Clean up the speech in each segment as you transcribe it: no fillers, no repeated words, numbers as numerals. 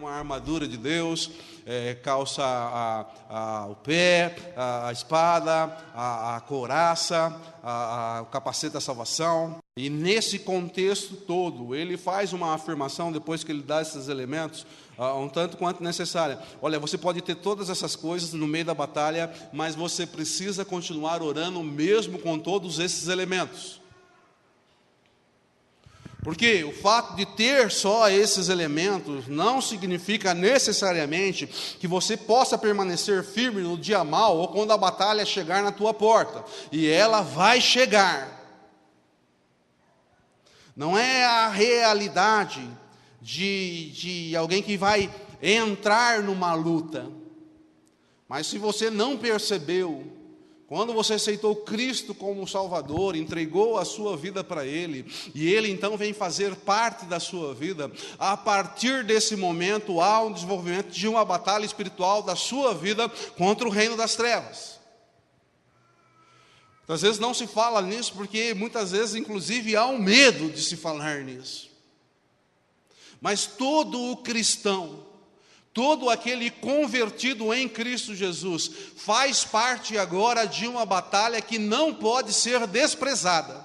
uma armadura de Deus, calça o pé, a espada, a couraça, o capacete da salvação. E nesse contexto todo, ele faz uma afirmação, depois que ele dá esses elementos, um tanto quanto necessária. Olha, você pode ter todas essas coisas no meio da batalha, mas você precisa continuar orando mesmo com todos esses elementos. Porque o fato de ter só esses elementos não significa necessariamente que você possa permanecer firme no dia mau ou quando a batalha chegar na tua porta. E ela vai chegar. Não é a realidade de alguém que vai entrar numa luta. Mas se você não percebeu, quando você aceitou Cristo como Salvador, entregou a sua vida para Ele, e Ele então vem fazer parte da sua vida, a partir desse momento há um desenvolvimento de uma batalha espiritual da sua vida contra o reino das trevas. Às vezes não se fala nisso, porque muitas vezes inclusive há um medo de se falar nisso. Mas todo o cristão, todo aquele convertido em Cristo Jesus, faz parte agora de uma batalha que não pode ser desprezada.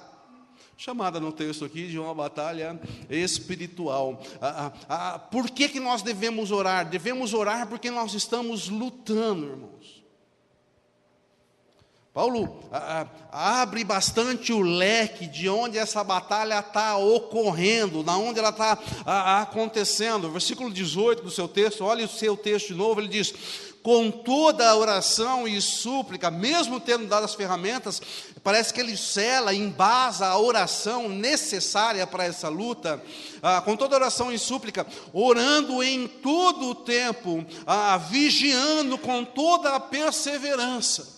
Chamada no texto aqui de uma batalha espiritual. Por que nós devemos orar? Devemos orar porque nós estamos lutando, irmãos. Paulo abre bastante o leque de onde essa batalha está ocorrendo, de onde ela está acontecendo. Versículo 18 do seu texto, olha o seu texto de novo, ele diz: com toda a oração e súplica, mesmo tendo dado as ferramentas, parece que ele sela, embasa a oração necessária para essa luta, com toda oração e súplica, orando em todo o tempo, vigiando com toda a perseverança.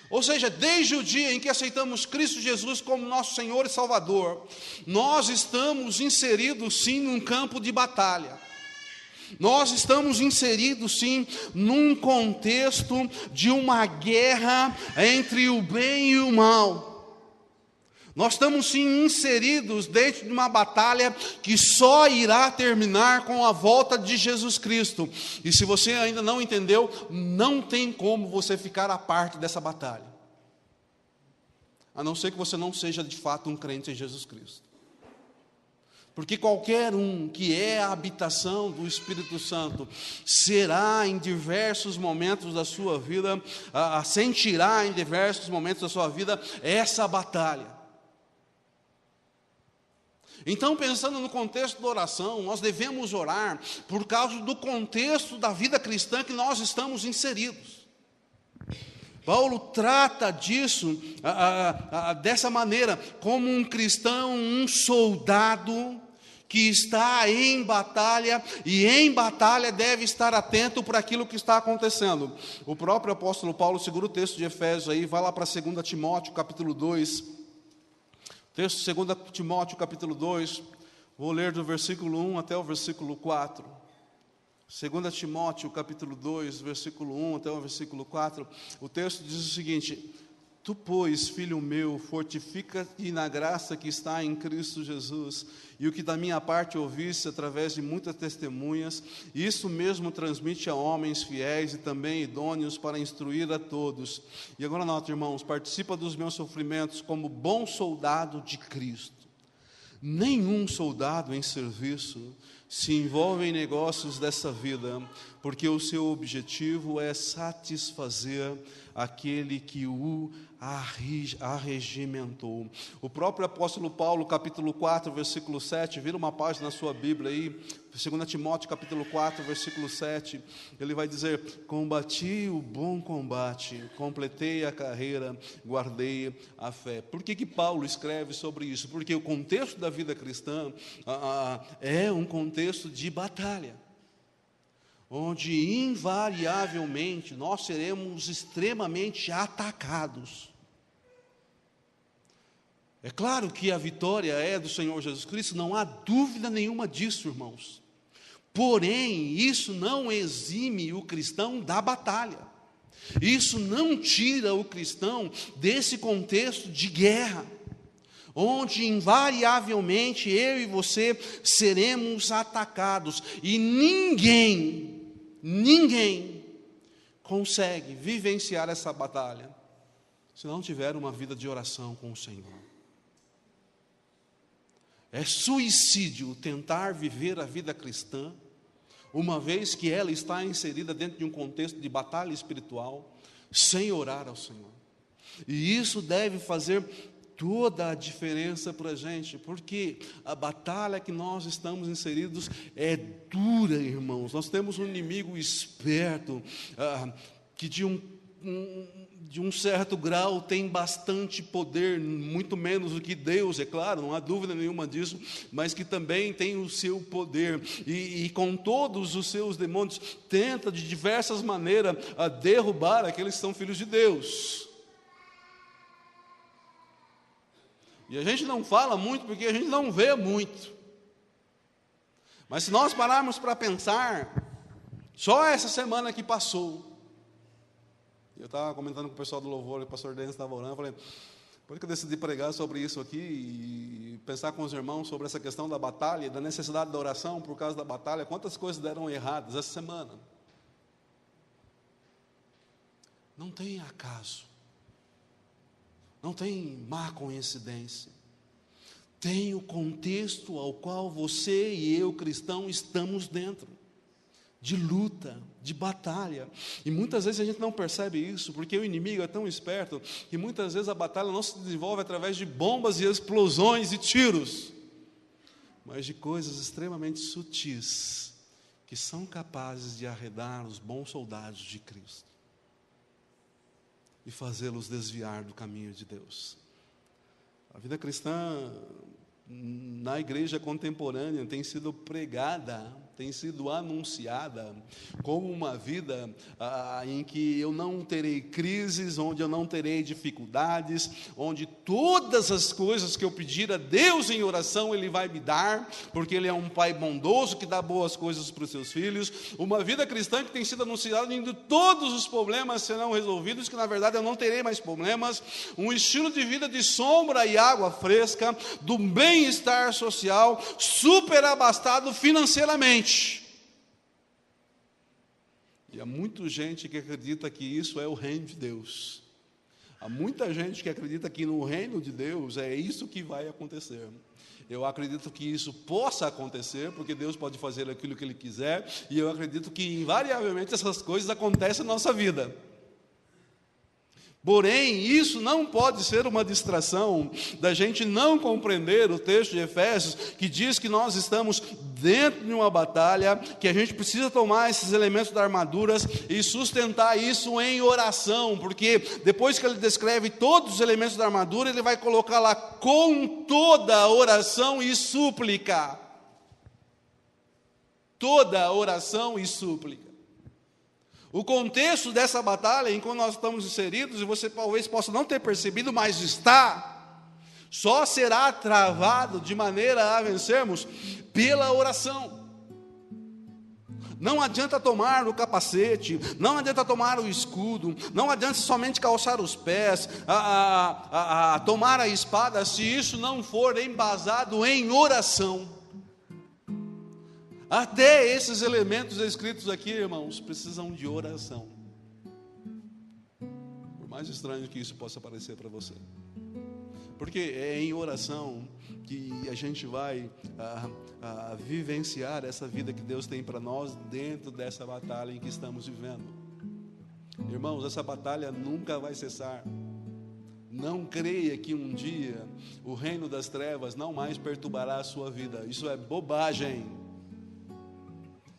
Ou seja, desde o dia em que aceitamos Cristo Jesus como nosso Senhor e Salvador, nós estamos inseridos sim num campo de batalha. Nós estamos inseridos sim num contexto de uma guerra entre o bem e o mal. Nós estamos sim inseridos dentro de uma batalha que só irá terminar com a volta de Jesus Cristo. E se você ainda não entendeu, não tem como você ficar à parte dessa batalha. A não ser que você não seja de fato um crente em Jesus Cristo. Porque qualquer um que é a habitação do Espírito Santo será em diversos momentos da sua vida, sentirá em diversos momentos da sua vida essa batalha. Então, pensando no contexto da oração, nós devemos orar por causa do contexto da vida cristã que nós estamos inseridos. Paulo trata disso dessa maneira, como um cristão, um soldado que está em batalha, e em batalha deve estar atento para aquilo que está acontecendo. O próprio apóstolo Paulo, segura o texto de Efésios aí, vai lá para 2 Timóteo capítulo 2, texto 2 Timóteo capítulo 2, vou ler do versículo 1 até o versículo 4. 2 Timóteo capítulo 2, versículo 1 até o versículo 4, o texto diz o seguinte: tu, pois, filho meu, fortifica-te na graça que está em Cristo Jesus, e o que da minha parte ouviste através de muitas testemunhas, isso mesmo transmite a homens fiéis e também idôneos para instruir a todos. E agora nota, irmãos, participa dos meus sofrimentos como bom soldado de Cristo. Nenhum soldado em serviço se envolve em negócios dessa vida, porque o seu objetivo é satisfazer aquele que o arregimentou. O próprio apóstolo Paulo, capítulo 4, versículo 7, vira uma página na sua Bíblia aí, 2 Timóteo capítulo 4, versículo 7, ele vai dizer: combati o bom combate, completei a carreira, guardei a fé. Por que Paulo escreve sobre isso? Porque o contexto da vida cristã é um contexto de batalha, onde invariavelmente nós seremos extremamente atacados. É claro que a vitória é do Senhor Jesus Cristo, não há dúvida nenhuma disso, irmãos. Porém, isso não exime o cristão da batalha. Isso não tira o cristão desse contexto de guerra, onde invariavelmente eu e você seremos atacados, e ninguém consegue vivenciar essa batalha se não tiver uma vida de oração com o Senhor. É suicídio tentar viver a vida cristã, uma vez que ela está inserida dentro de um contexto de batalha espiritual, sem orar ao Senhor. E isso deve fazer toda a diferença para a gente, porque a batalha que nós estamos inseridos é dura, irmãos. Nós temos um inimigo esperto, que de um certo grau tem bastante poder, muito menos do que Deus, é claro, não há dúvida nenhuma disso, mas que também tem o seu poder, e com todos os seus demônios, tenta de diversas maneiras a derrubar aqueles que são filhos de Deus. E a gente não fala muito porque a gente não vê muito, mas se nós pararmos para pensar, só essa semana que passou, eu estava comentando com o pessoal do louvor, o pastor Denis estava orando, eu falei, por que eu decidi pregar sobre isso aqui e pensar com os irmãos sobre essa questão da batalha, da necessidade da oração por causa da batalha, quantas coisas deram erradas essa semana. Não tem acaso, não tem má coincidência, tem o contexto ao qual você e eu, cristão, estamos dentro, de luta, de batalha, e muitas vezes a gente não percebe isso, porque o inimigo é tão esperto, que muitas vezes a batalha não se desenvolve através de bombas e explosões e tiros, mas de coisas extremamente sutis, que são capazes de arredar os bons soldados de Cristo, e fazê-los desviar do caminho de Deus. A vida cristã, na igreja contemporânea, tem sido pregada, tem sido anunciada como uma vida em que eu não terei crises, onde eu não terei dificuldades, onde todas as coisas que eu pedir a Deus em oração, Ele vai me dar, porque Ele é um Pai bondoso que dá boas coisas para os seus filhos. Uma vida cristã que tem sido anunciada onde todos os problemas serão resolvidos, que na verdade eu não terei mais problemas, um estilo de vida de sombra e água fresca, do bem-estar social, super abastado financeiramente. E há muita gente que acredita que isso é o reino de Deus. Há muita gente que acredita que no reino de Deus é isso que vai acontecer. Eu acredito que isso possa acontecer, porque Deus pode fazer aquilo que Ele quiser, e eu acredito que invariavelmente essas coisas acontecem na nossa vida. Porém, isso não pode ser uma distração da gente não compreender o texto de Efésios, que diz que nós estamos dentro de uma batalha, que a gente precisa tomar esses elementos da armadura e sustentar isso em oração, porque depois que ele descreve todos os elementos da armadura, ele vai colocar lá com toda a oração e súplica. Toda a oração e súplica. O contexto dessa batalha, em que nós estamos inseridos, e você talvez possa não ter percebido, mas está, só será travado de maneira a vencermos pela oração. Não adianta tomar o capacete, não adianta tomar o escudo, não adianta somente calçar os pés, tomar a espada, se isso não for embasado em oração. Até esses elementos escritos aqui, irmãos, precisam de oração. Por mais estranho que isso possa parecer para você. Porque é em oração que a gente vai vivenciar essa vida que Deus tem para nós dentro dessa batalha em que estamos vivendo. Irmãos, essa batalha nunca vai cessar. Não creia que um dia o reino das trevas não mais perturbará a sua vida. Isso é bobagem.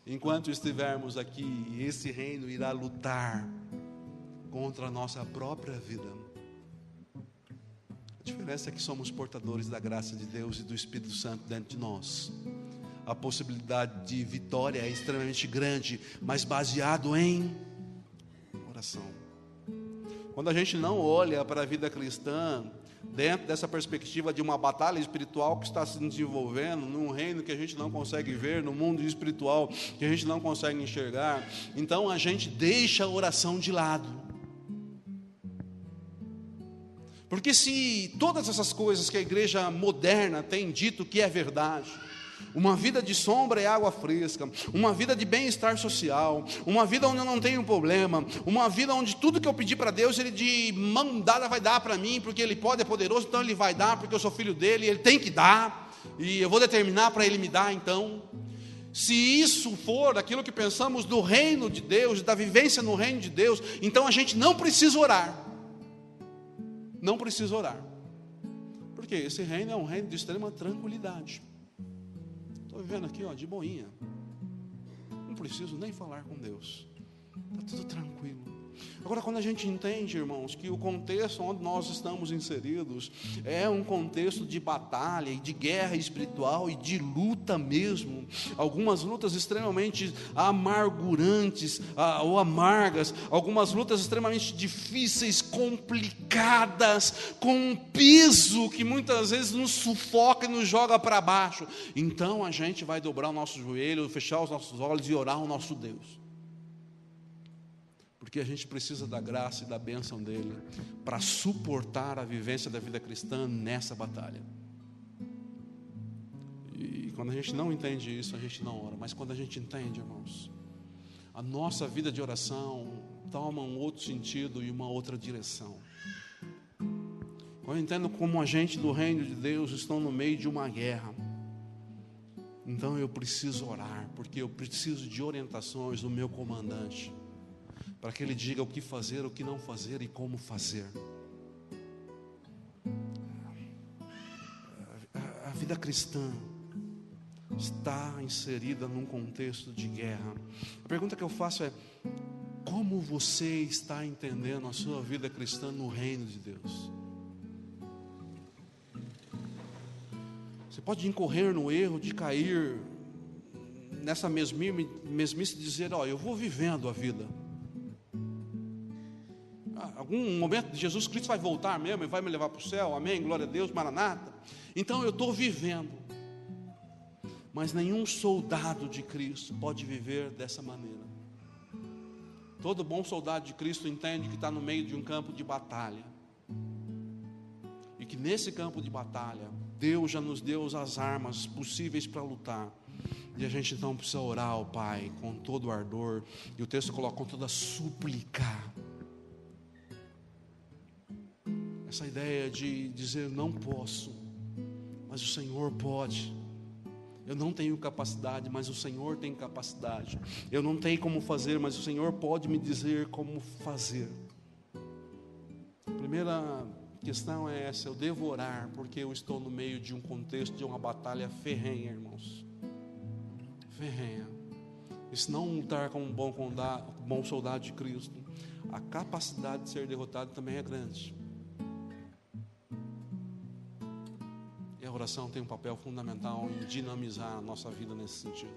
Enquanto estivermos aqui, esse reino irá lutar contra a nossa própria vida. A diferença é que somos portadores da graça de Deus e do Espírito Santo dentro de nós. A possibilidade de vitória é extremamente grande, mas baseado em oração. Quando a gente não olha para a vida cristã dentro dessa perspectiva de uma batalha espiritual que está se desenvolvendo num reino que a gente não consegue ver, no mundo espiritual que a gente não consegue enxergar, então a gente deixa a oração de lado. Porque se todas essas coisas que a igreja moderna tem dito que é verdade, uma vida de sombra e água fresca, uma vida de bem-estar social, uma vida onde eu não tenho problema, uma vida onde tudo que eu pedir para Deus, Ele de mão dada vai dar para mim, porque Ele pode, é poderoso, então Ele vai dar, porque eu sou filho dEle, Ele tem que dar, e eu vou determinar para Ele me dar. Então, se isso for aquilo que pensamos do reino de Deus, da vivência no reino de Deus, então a gente não precisa orar. Não precisa orar. Porque esse reino é um reino de extrema tranquilidade. Estou vivendo aqui, de boinha. Não preciso nem falar com Deus. Está tudo tranquilo. Agora, quando a gente entende, irmãos, que o contexto onde nós estamos inseridos é um contexto de batalha e de guerra espiritual e de luta mesmo, algumas lutas extremamente amargurantes ou amargas, algumas lutas extremamente difíceis, complicadas, com um peso que muitas vezes nos sufoca e nos joga para baixo. Então a gente vai dobrar o nosso joelho, fechar os nossos olhos e orar ao nosso Deus. Porque a gente precisa da graça e da bênção dEle para suportar a vivência da vida cristã nessa batalha. E quando a gente não entende isso, a gente não ora. Mas quando a gente entende, irmãos, a nossa vida de oração toma um outro sentido e uma outra direção. Quando eu entendo como agente do reino de Deus estou no meio de uma guerra, então eu preciso orar, porque eu preciso de orientações do meu comandante, para que Ele diga o que fazer, o que não fazer e como fazer. A vida cristã está inserida num contexto de guerra. A pergunta que eu faço é: como você está entendendo a sua vida cristã no reino de Deus? Você pode incorrer no erro de cair nessa mesmice de dizer: eu vou vivendo a vida. Algum momento Jesus Cristo vai voltar mesmo e vai me levar para o céu, amém, glória a Deus, maranata. Então eu estou vivendo. Mas nenhum soldado de Cristo pode viver dessa maneira. Todo bom soldado de Cristo entende que está no meio de um campo de batalha, e que nesse campo de batalha Deus já nos deu as armas possíveis para lutar. E a gente então precisa orar ao Pai com todo o ardor, e o texto coloca com toda súplica. Essa ideia de dizer: não posso, mas o Senhor pode. Eu não tenho capacidade, mas o Senhor tem capacidade. Eu não tenho como fazer, mas o Senhor pode me dizer como fazer. A primeira questão é essa: eu devo orar, porque eu estou no meio de um contexto de uma batalha ferrenha, irmãos. Ferrenha. E se não lutar como um bom soldado de Cristo, a capacidade de ser derrotado também é grande. A oração tem um papel fundamental em dinamizar a nossa vida nesse sentido.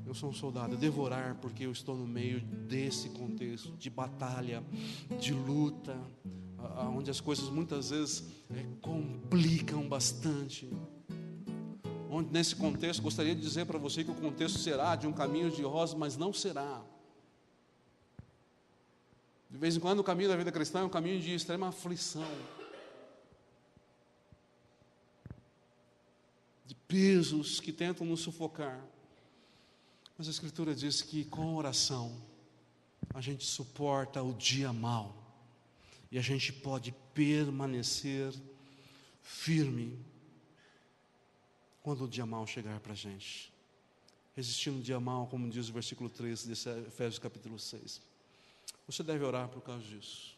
Eu sou um soldado, eu devo orar porque eu estou no meio desse contexto de batalha, de luta, onde as coisas muitas vezes complicam bastante. Onde nesse contexto, gostaria de dizer para você que o contexto será de um caminho de rosas, mas não será. De vez em quando o caminho da vida cristã é um caminho de extrema aflição, de pesos que tentam nos sufocar. Mas a Escritura diz que com oração a gente suporta o dia mau e a gente pode permanecer firme quando o dia mau chegar para a gente, resistindo o dia mau, como diz o versículo 13 de Efésios capítulo 6. Você deve orar por causa disso.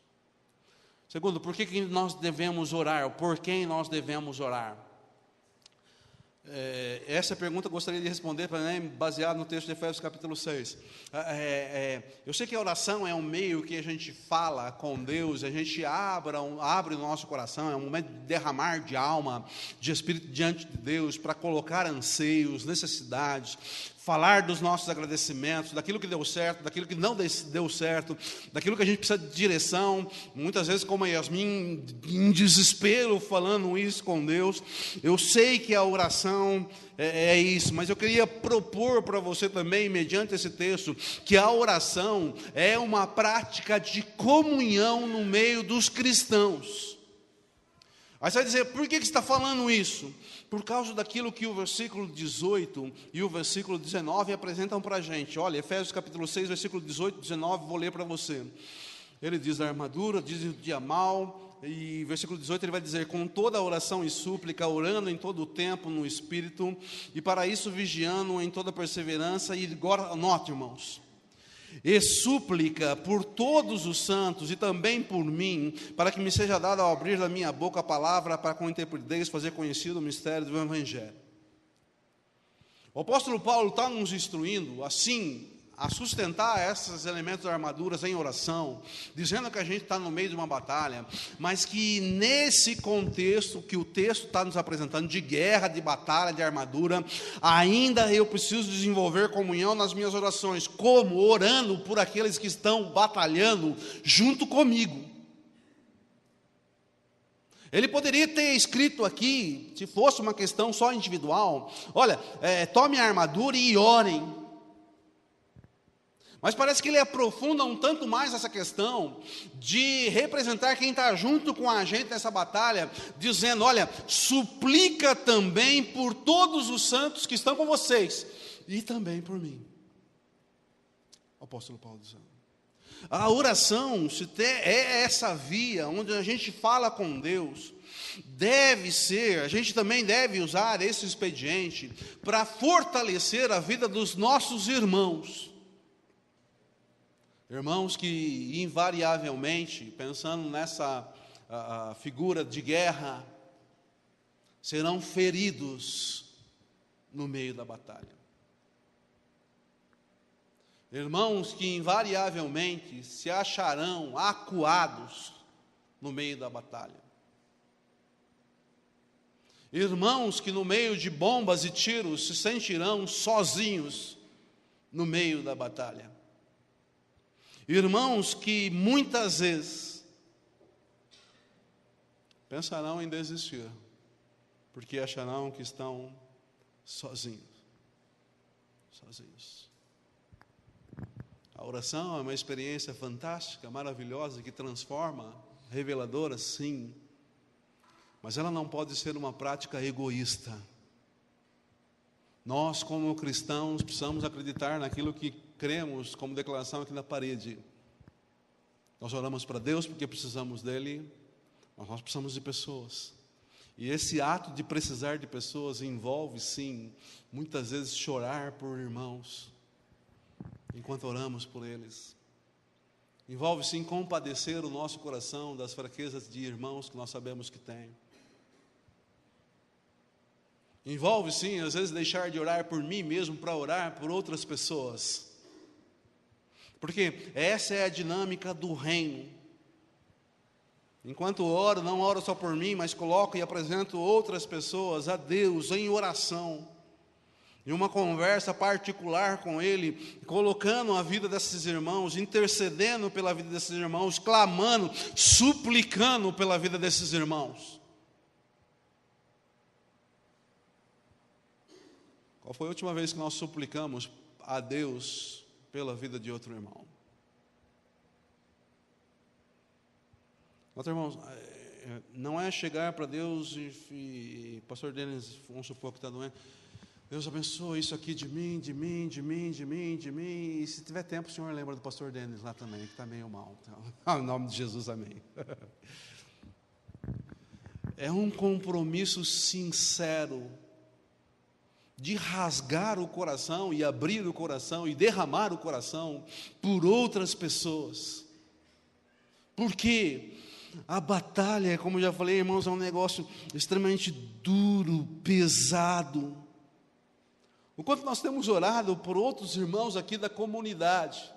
Segundo, por que nós devemos orar? Por quem nós devemos orar? Essa pergunta eu gostaria de responder, baseado no texto de Efésios capítulo 6. Eu sei que a oração é um meio que a gente fala com Deus, a gente abre o nosso coração, é um momento de derramar de alma, de espírito diante de Deus, para colocar anseios, necessidades, falar dos nossos agradecimentos, daquilo que deu certo, daquilo que não deu certo, daquilo que a gente precisa de direção. Muitas vezes, como a Yasmin, em desespero, falando isso com Deus. Eu sei que a oração é isso, mas eu queria propor para você também, mediante esse texto, que a oração é uma prática de comunhão no meio dos cristãos. Aí você vai dizer, por que você está falando isso? Por causa daquilo que o versículo 18 e o versículo 19 apresentam para a gente. Olha, Efésios capítulo 6, versículo 18 e 19, vou ler para você. Ele diz da armadura, diz do dia mal, e versículo 18 ele vai dizer, com toda a oração e súplica, orando em todo o tempo no Espírito, e para isso vigiando em toda perseverança, e agora, note, irmãos, e súplica por todos os santos, e também por mim, para que me seja dado ao abrir da minha boca a palavra, para com intrepidez fazer conhecido o mistério do Evangelho. O apóstolo Paulo está nos instruindo, assim, a sustentar esses elementos da armadura em oração, dizendo que a gente está no meio de uma batalha, mas que nesse contexto que o texto está nos apresentando, de guerra, de batalha, de armadura, ainda eu preciso desenvolver comunhão nas minhas orações. Como? Orando por aqueles que estão batalhando junto comigo. Ele poderia ter escrito aqui, se fosse uma questão só individual, olha, tome a armadura e orem. Mas parece que ele aprofunda um tanto mais essa questão de representar quem está junto com a gente nessa batalha, dizendo, olha, suplica também por todos os santos que estão com vocês, e também por mim. O apóstolo Paulo dizendo. A oração é essa via onde a gente fala com Deus, deve ser, a gente também deve usar esse expediente para fortalecer a vida dos nossos irmãos. Irmãos que invariavelmente, pensando nessa figura de guerra, serão feridos no meio da batalha. Irmãos que invariavelmente se acharão acuados no meio da batalha. Irmãos que no meio de bombas e tiros se sentirão sozinhos no meio da batalha. Irmãos que muitas vezes pensarão em desistir, porque acharão que estão sozinhos. A oração é uma experiência fantástica, maravilhosa, que transforma, reveladora, sim, mas ela não pode ser uma prática egoísta. Nós, como cristãos, precisamos acreditar naquilo que cremos como declaração aqui na parede. Nós oramos para Deus porque precisamos dEle, mas nós precisamos de pessoas. E esse ato de precisar de pessoas envolve, sim, muitas vezes chorar por irmãos, enquanto oramos por eles. Envolve, sim, compadecer o nosso coração das fraquezas de irmãos que nós sabemos que tem. Envolve, sim, às vezes deixar de orar por mim mesmo para orar por outras pessoas. Porque essa é a dinâmica do reino. Enquanto oro, não oro só por mim, mas coloco e apresento outras pessoas a Deus em oração. Em uma conversa particular com Ele, colocando a vida desses irmãos, intercedendo pela vida desses irmãos, clamando, suplicando pela vida desses irmãos. Qual foi a última vez que nós suplicamos a Deus pela vida de outro irmão? Outro irmão, não é chegar para Deus e pastor Denis, vamos supor que está doendo, Deus abençoe isso aqui de mim, e se tiver tempo o senhor lembra do pastor Denis lá também, que está meio mal, então, em nome de Jesus, amém. É um compromisso sincero, de rasgar o coração e abrir o coração e derramar o coração por outras pessoas. Porque a batalha, como eu já falei, irmãos, é um negócio extremamente duro, pesado. O quanto nós temos orado por outros irmãos aqui da comunidade.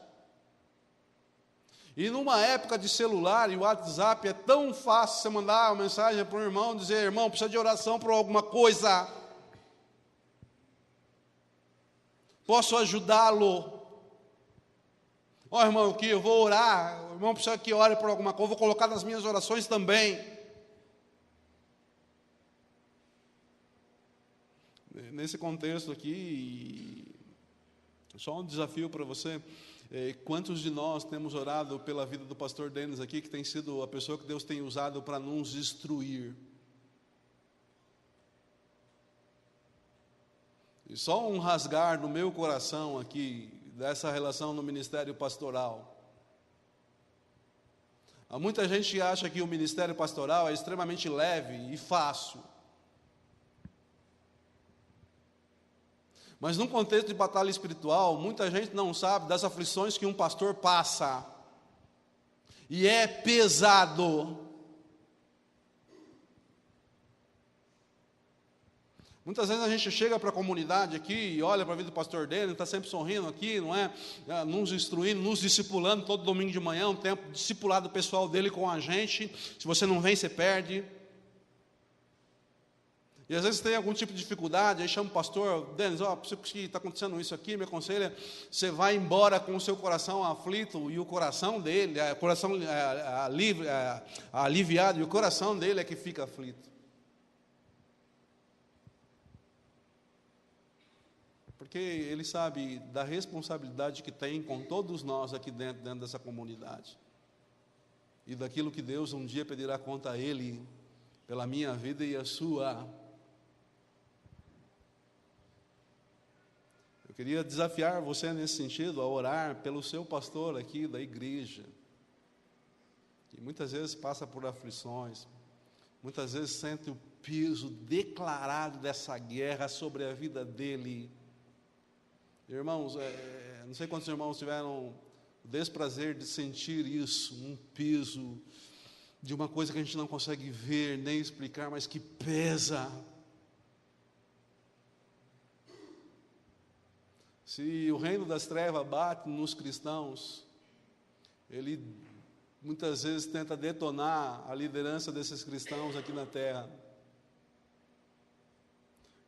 E numa época de celular e WhatsApp, é tão fácil você mandar uma mensagem para um irmão, dizer, irmão, precisa de oração por alguma coisa. Posso ajudá-lo? Ó, irmão, aqui eu vou orar, o irmão precisa que ore por alguma coisa, vou colocar nas minhas orações também. Nesse contexto aqui, só um desafio para você, quantos de nós temos orado pela vida do pastor Denis aqui, que tem sido a pessoa que Deus tem usado para nos instruir E só um rasgar no meu coração aqui, dessa relação no ministério pastoral. Há muita gente que acha que o ministério pastoral é extremamente leve e fácil. Mas num contexto de batalha espiritual, muita gente não sabe das aflições que um pastor passa. E é pesado. Muitas vezes a gente chega para a comunidade aqui e olha para a vida do pastor dele, está sempre sorrindo aqui, não é? Nos instruindo, nos discipulando todo domingo de manhã, um tempo discipulado pessoal dele com a gente. Se você não vem, você perde. E às vezes tem algum tipo de dificuldade, aí chama o pastor, Denis, que está acontecendo isso aqui, me aconselha, você vai embora com o seu coração aflito, e o coração dele, aliviado, e o coração dele é que fica aflito. Porque ele sabe da responsabilidade que tem com todos nós aqui dentro dessa comunidade. E daquilo que Deus um dia pedirá conta a ele, pela minha vida e a sua. Eu queria desafiar você nesse sentido, a orar pelo seu pastor aqui da igreja, que muitas vezes passa por aflições, muitas vezes sente o peso declarado dessa guerra sobre a vida dele. Irmãos, não sei quantos irmãos tiveram o desprazer de sentir isso, um peso de uma coisa que a gente não consegue ver, nem explicar, mas que pesa. Se o reino das trevas bate nos cristãos, ele muitas vezes tenta detonar a liderança desses cristãos aqui na terra.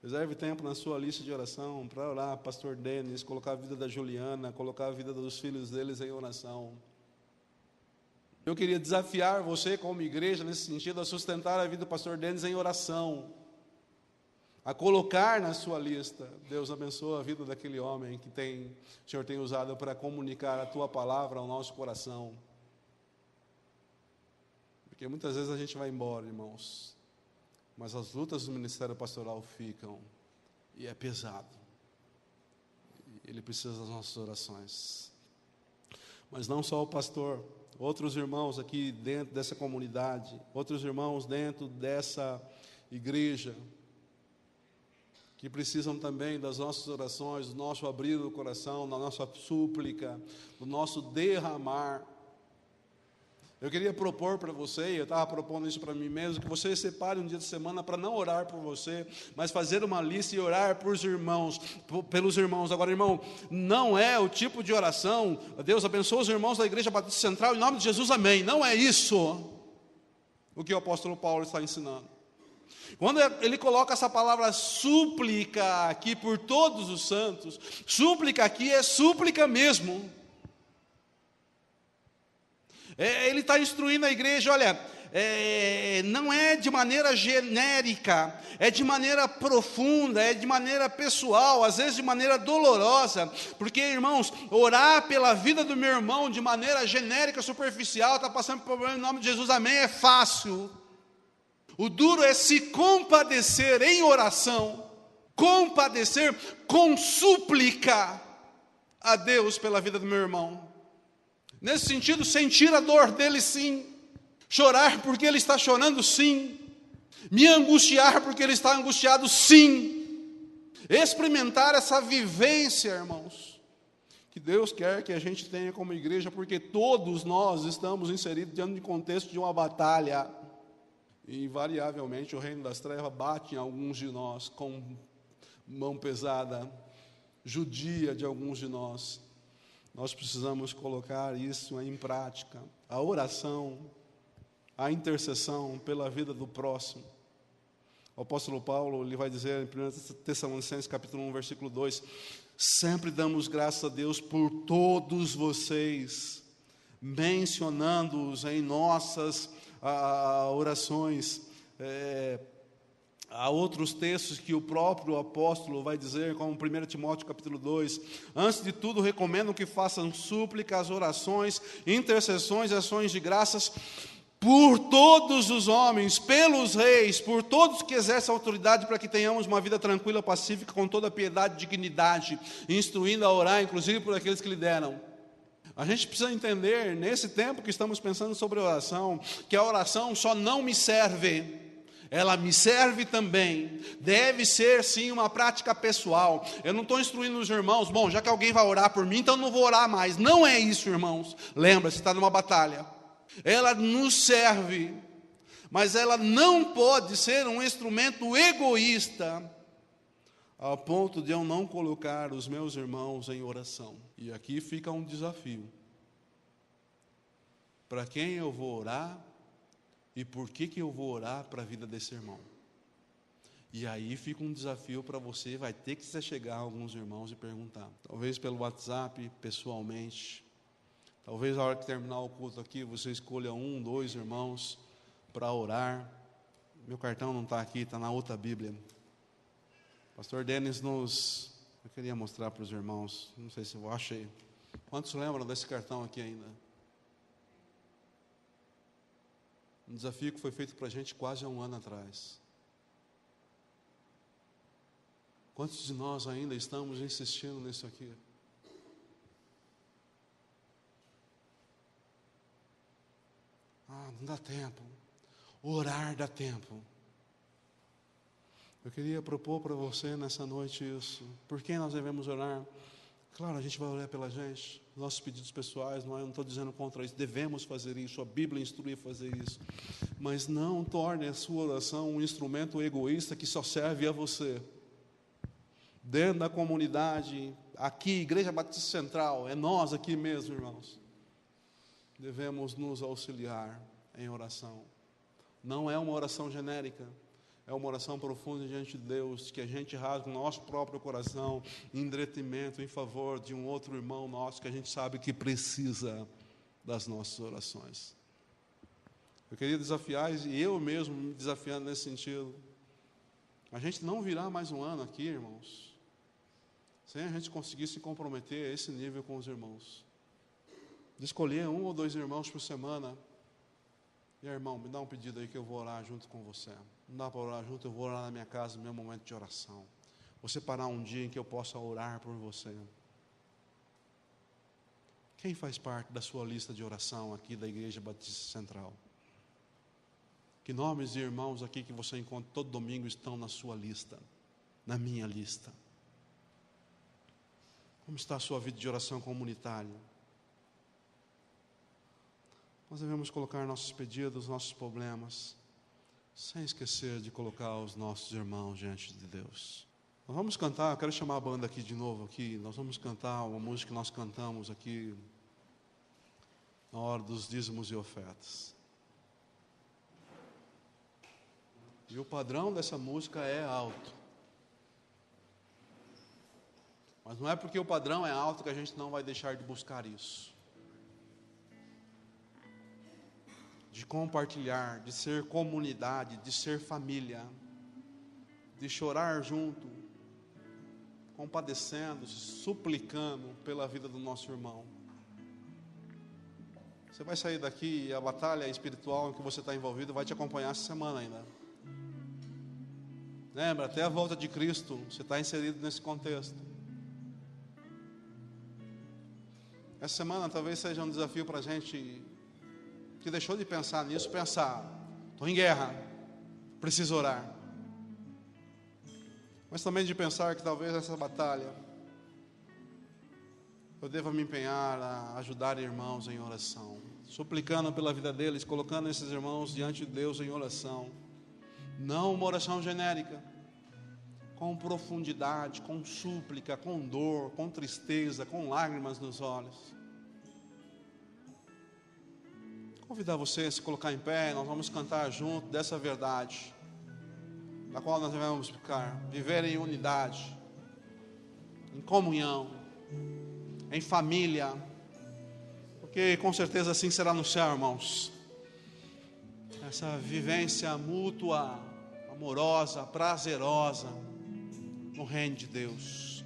Reserve tempo na sua lista de oração para orar, pastor Denis, colocar a vida da Juliana, colocar a vida dos filhos deles em oração. Eu queria desafiar você como igreja nesse sentido, a sustentar a vida do pastor Denis em oração, a colocar na sua lista. Deus abençoe a vida daquele homem que o Senhor tem usado para comunicar a tua palavra ao nosso coração. Porque muitas vezes a gente vai embora, irmãos, mas as lutas do ministério pastoral ficam, e é pesado. Ele precisa das nossas orações. Mas não só o pastor, outros irmãos aqui dentro dessa comunidade, outros irmãos dentro dessa igreja, que precisam também das nossas orações, do nosso abrir do coração, da nossa súplica, do nosso derramar. Eu queria propor para você, eu estava propondo isso para mim mesmo, que você separe um dia de semana para não orar por você, mas fazer uma lista e orar por irmãos, pelos irmãos. Agora, irmão, não é o tipo de oração, Deus abençoe os irmãos da Igreja Batista Central, em nome de Jesus, amém. Não é isso o que o apóstolo Paulo está ensinando. Quando ele coloca essa palavra súplica aqui por todos os santos, súplica aqui é súplica mesmo. Ele está instruindo a igreja, olha, não é de maneira genérica, é de maneira profunda, é de maneira pessoal, às vezes de maneira dolorosa, porque, irmãos, orar pela vida do meu irmão de maneira genérica, superficial, está passando por problema em nome de Jesus, amém, é fácil. O duro é se compadecer em oração, compadecer com súplica a Deus pela vida do meu irmão. Nesse sentido, sentir a dor dele, sim. Chorar porque ele está chorando, sim. Me angustiar porque ele está angustiado, sim. Experimentar essa vivência, irmãos, que Deus quer que a gente tenha como igreja, porque todos nós estamos inseridos dentro de contexto de uma batalha. E invariavelmente o reino das trevas bate em alguns de nós com mão pesada, judia de alguns de nós. Nós precisamos colocar isso em prática. A oração, a intercessão pela vida do próximo. O apóstolo Paulo, ele vai dizer em 1 Tessalonicenses capítulo 1, versículo 2, sempre damos graças a Deus por todos vocês, mencionando-os em nossas orações. Há outros textos que o próprio apóstolo vai dizer, como 1 Timóteo capítulo 2, antes de tudo recomendo que façam súplicas, orações, intercessões e ações de graças por todos os homens, pelos reis, por todos que exercem autoridade, para que tenhamos uma vida tranquila, pacífica, com toda piedade e dignidade, instruindo a orar, inclusive por aqueles que lideram. A gente precisa entender, nesse tempo que estamos pensando sobre oração, que a oração só não me serve, ela me serve também. Deve ser sim uma prática pessoal. Eu não estou instruindo os irmãos, bom, já que alguém vai orar por mim, então eu não vou orar mais. Não é isso, irmãos. Lembra, você está numa batalha. Ela nos serve, mas ela não pode ser um instrumento egoísta, ao ponto de eu não colocar os meus irmãos em oração. E aqui fica um desafio. Para quem eu vou orar e por que eu vou orar para a vida desse irmão? E aí fica um desafio para você, vai ter que se chegar a alguns irmãos e perguntar. Talvez pelo WhatsApp, pessoalmente. Talvez na hora que terminar o culto aqui, você escolha 1, 2 irmãos para orar. Meu cartão não está aqui, está na outra Bíblia. Pastor Denis eu queria mostrar para os irmãos, não sei se eu achei. Quantos lembram desse cartão aqui ainda? Um desafio que foi feito para a gente quase há 1 ano atrás. Quantos de nós ainda estamos insistindo nisso aqui? Não dá tempo. Orar dá tempo. Eu queria propor para você nessa noite isso. Por quem nós devemos orar? Claro, a gente vai orar pela gente, nossos pedidos pessoais, não estou dizendo contra isso, devemos fazer isso, a Bíblia instrui a fazer isso. Mas não torne a sua oração um instrumento egoísta que só serve a você. Dentro da comunidade, aqui, Igreja Batista Central, é nós aqui mesmo, irmãos. Devemos nos auxiliar em oração. Não é uma oração genérica, é uma oração profunda diante de Deus, que a gente rasga o nosso próprio coração em endireitamento, em favor de um outro irmão nosso que a gente sabe que precisa das nossas orações. Eu queria desafiar, e eu mesmo me desafiando nesse sentido. A gente não virá mais um ano aqui, irmãos, sem a gente conseguir se comprometer a esse nível com os irmãos. De escolher 1 ou 2 irmãos por semana. E irmão, me dá um pedido aí que eu vou orar junto com você. Não dá para orar junto, eu vou orar na minha casa, no meu momento de oração. Vou separar um dia em que eu possa orar por você. Quem faz parte da sua lista de oração aqui da Igreja Batista Central? Que nomes de irmãos aqui que você encontra todo domingo estão na sua lista, na minha lista? Como está a sua vida de oração comunitária? Nós devemos colocar nossos pedidos, nossos problemas, sem esquecer de colocar os nossos irmãos diante de Deus. Nós vamos cantar, eu quero chamar a banda aqui de novo, nós vamos cantar uma música que nós cantamos aqui, na hora dos dízimos e ofertas. E o padrão dessa música é alto. Mas não é porque o padrão é alto que a gente não vai deixar de buscar isso. De compartilhar, de ser comunidade, de ser família, de chorar junto, compadecendo, suplicando pela vida do nosso irmão. Você vai sair daqui e a batalha espiritual em que você está envolvido vai te acompanhar essa semana ainda. Lembra, até a volta de Cristo, você está inserido nesse contexto. Essa semana talvez seja um desafio para a gente que deixou de pensar nisso, pensar, estou em guerra, preciso orar. Mas também de pensar que talvez essa batalha, eu deva me empenhar a ajudar irmãos em oração, suplicando pela vida deles, colocando esses irmãos diante de Deus em oração. Não uma oração genérica, com profundidade, com súplica, com dor, com tristeza, com lágrimas nos olhos. Convidar você a se colocar em pé, nós vamos cantar junto dessa verdade, da qual nós devemos ficar, viver em unidade, em comunhão, em família, porque com certeza assim será no céu, irmãos. Essa vivência mútua, amorosa, prazerosa, no reino de Deus.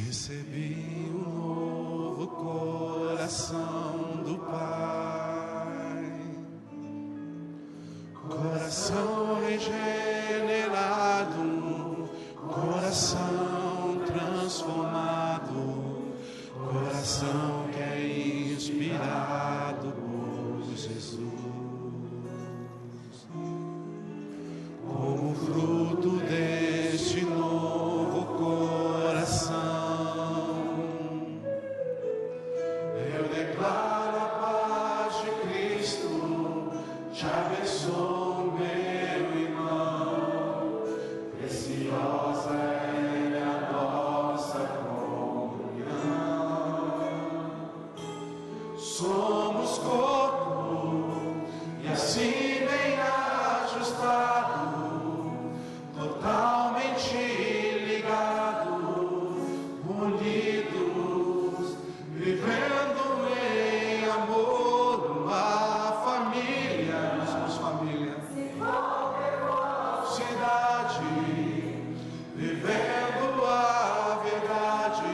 Recebi um novo coração do Pai, coração regenerado, coração transformado, coração que é inspirado por Jesus. Como fruto deste novo coração, eu declaro a paz de Cristo, te abençoo, meu irmão, preciosa é a nossa comunhão. Somos corpo e assim bem ajustado, totalmente ligados, unidos, vivendo em amor, uma família. Nós somos família. Cidade, vivendo a verdade,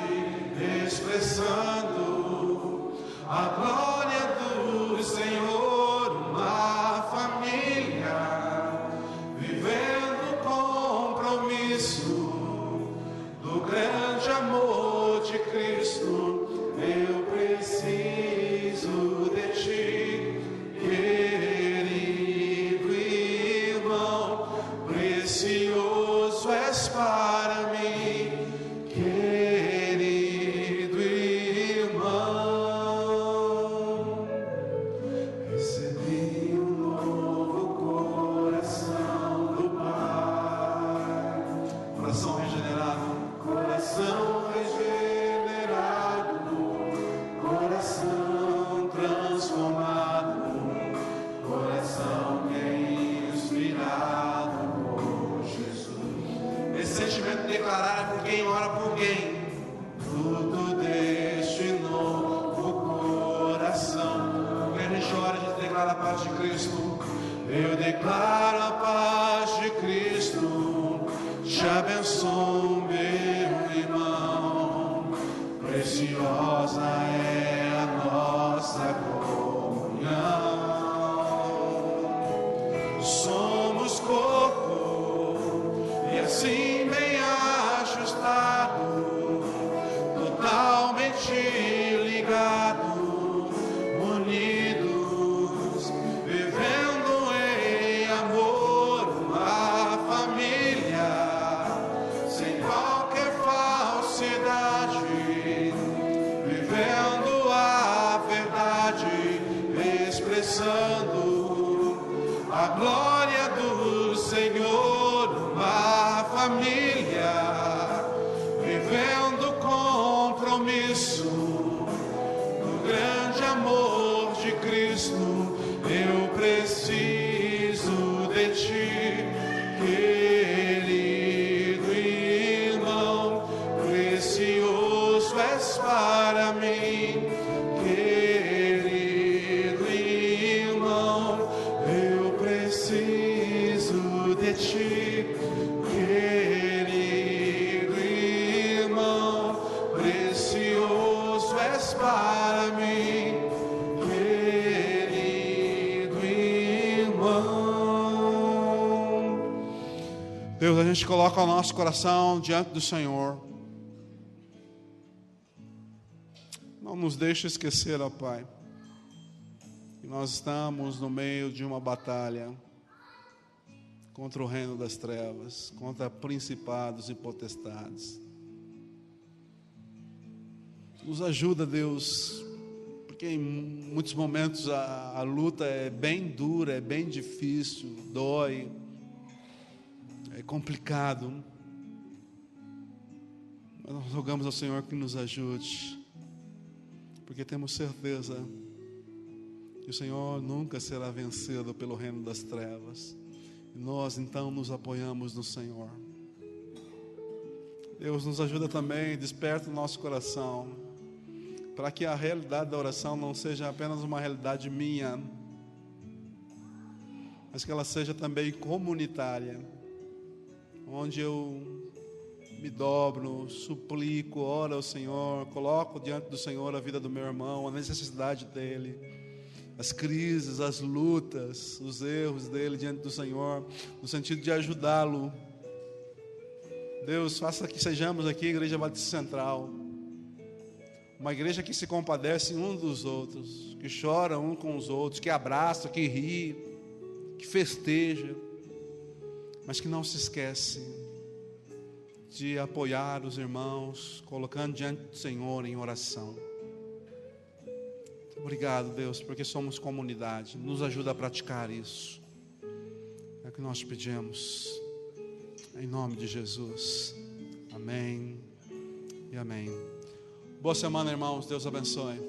expressando a glória do Senhor, uma família, vivendo o compromisso do grande amor de Cristo. Eu preciso de ti, querido irmão, precioso és para mim, querido irmão. Recebi um novo coração do Pai, coração regenerado, coração regenerado, coração transformado, coração que é inspirado por Jesus. Esse sentimento declarado é por quem ora por quem, fruto deste novo coração. Quando a gente ora, a gente declara a paz de Cristo. Eu declaro a paz de Cristo, te abençoo, meu irmão, preciosa é a nossa comunhão. Somos corpo e assim bem ajustado, totalmente ligado, unidos, vivendo em amor, uma família, sem qualquer falsidade, vivendo a verdade, expressando a glória do Senhor, uma família, vivendo o compromisso do grande amor de Cristo. Eu preciso de ti, querido irmão, precioso és para mim, querido irmão, eu preciso de ti, querido irmão, precioso és para mim, querido irmão. Deus, a gente coloca o nosso coração diante do Senhor. Não nos deixe esquecer, ó Pai, que nós estamos no meio de uma batalha contra o reino das trevas, contra principados e potestades. Nos ajuda, Deus, porque em muitos momentos a luta é bem dura, é bem difícil, dói, é complicado. Mas nós rogamos ao Senhor que nos ajude, porque temos certeza que o Senhor nunca será vencido pelo reino das trevas. E nós então nos apoiamos no Senhor. Deus nos ajuda também, desperta o nosso coração, para que a realidade da oração não seja apenas uma realidade minha, mas que ela seja também comunitária, onde eu me dobro, suplico, oro ao Senhor, coloco diante do Senhor a vida do meu irmão, a necessidade dele, as crises, as lutas, os erros dele diante do Senhor, no sentido de ajudá-lo. Deus, faça que sejamos aqui a Igreja Batista Central, uma igreja que se compadece uns dos outros, que chora um com os outros, que abraça, que ri, que festeja, mas que não se esquece de apoiar os irmãos, colocando diante do Senhor em oração. Obrigado, Deus, porque somos comunidade. Nos ajuda a praticar isso. É o que nós pedimos. Em nome de Jesus. Amém e amém. Boa semana, irmãos. Deus abençoe.